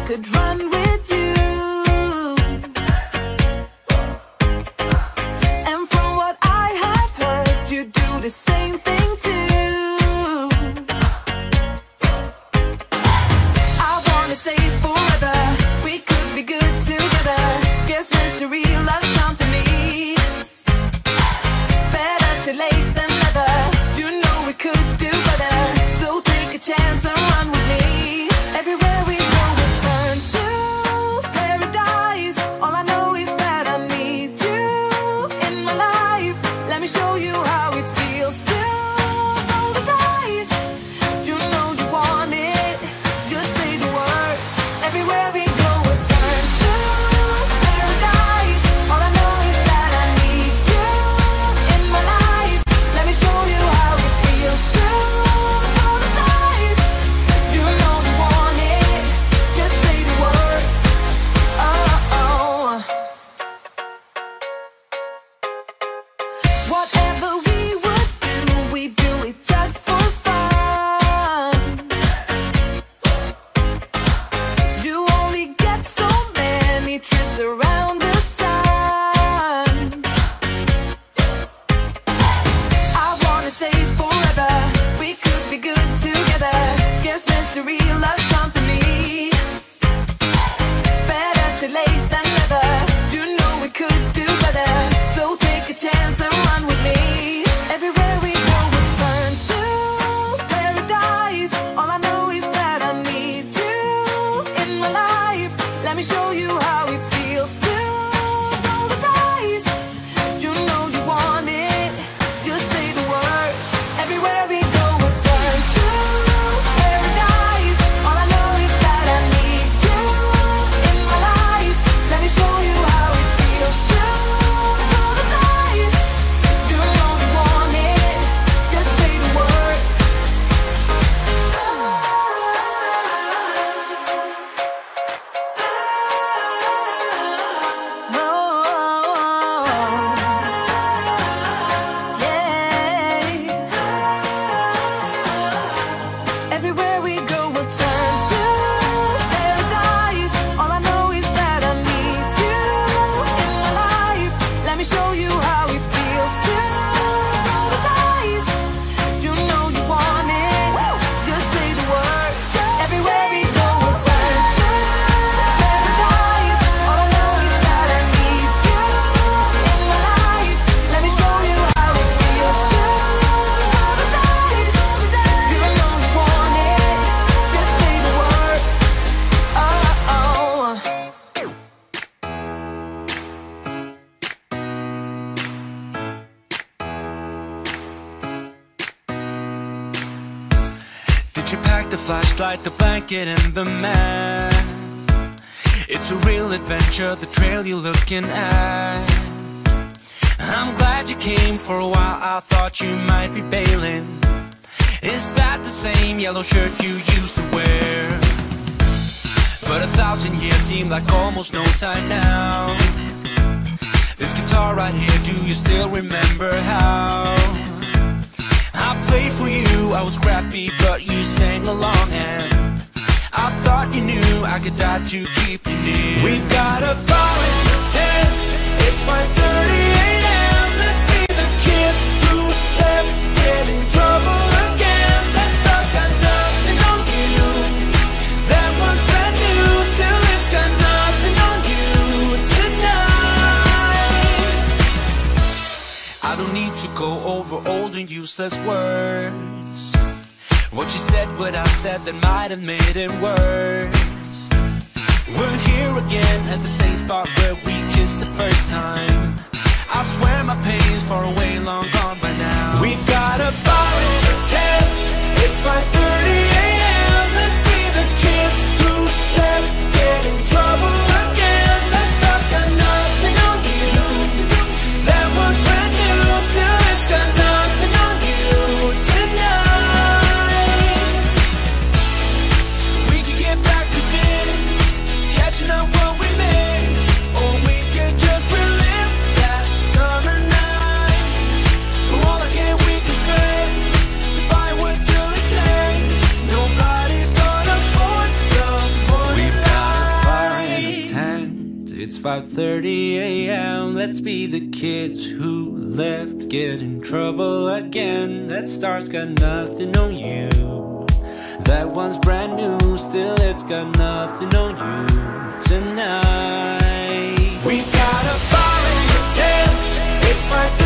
I could run with you. And from what I have heard, you do the same thing too. I wanna say forever, we could be good together. Guess misery loves company. Better too late than never. You know we could do better. So take a chance and run with me. Everywhere we go, we turn to paradise. All I know is that I need you in my life. Let me show you how it feels to roll the dice. You know you want it, just say the word. Everywhere we go, we turn to paradise. All I know is that I need you in my life. Let me show you how it feels to roll the dice. You know you want it, just say the word. Oh. Whatever we would do, we do it just for fun. You only get so many trips around the sun. I wanna say forever, we could be good together. Guess misery loves company. Better too late than never. You know we could do better. So take a chance and run with me. Everywhere we go, we turn to paradise. All I know is that I need you in my life. Let me show you how it feels to roll the dice. You know you want it, just say the word. Everywhere we go, we turn to paradise. All I know is that I need you in my life. Let me show you how it feels to roll the dice. You know you want it, just say the word. Everywhere we go, we'll turn to paradise. All I know is that I need you in my life. Let me show you how it feels to roll the dice. You know you want it, just say the word. Everywhere we go, we'll turn to paradise. All I know is that I need you in my life. Let me show you how it feels to roll the dice. You know you want it, just say the word. Oh. Did you pack the flashlight, the blanket, and the map? It's a real adventure, the trail you're looking at. I'm glad you came. For a while I thought you might be bailing. Is that the same yellow shirt you used to wear? But 1,000 years seem like almost no time now. This guitar right here, do you still remember how I played for you? I was crappy, but you sang along, and I thought you knew I could die to keep you near. We've got a fire in the tent. It's 5:30 a.m. Let's be the kids who left, get in trouble again. That stuff got nothing on you. That one's brand new. Still, it's got nothing on you tonight. I don't need to go over old and useless words. What you said, what I said, that might have made it worse. We're here again at the same spot where we kissed the first time. I swear my pain's far away, long gone by now. We've got a fire in the tent. It's 5:30 a.m. Let's be the kids who left, get in trouble again. That stuff's got nothing on you. That one's brand new. Still, it's got nothing on you tonight. We could get back to this, catching up what we missed, or we could just relive that summer night. For all I can, we can spend the firewood till it's 10. 5:30 a.m. Let's be the kids who left, get in trouble again. That star's got nothing on you. That one's brand new, still it's got nothing on you tonight. We've got a fire in the tent. It's 5:30.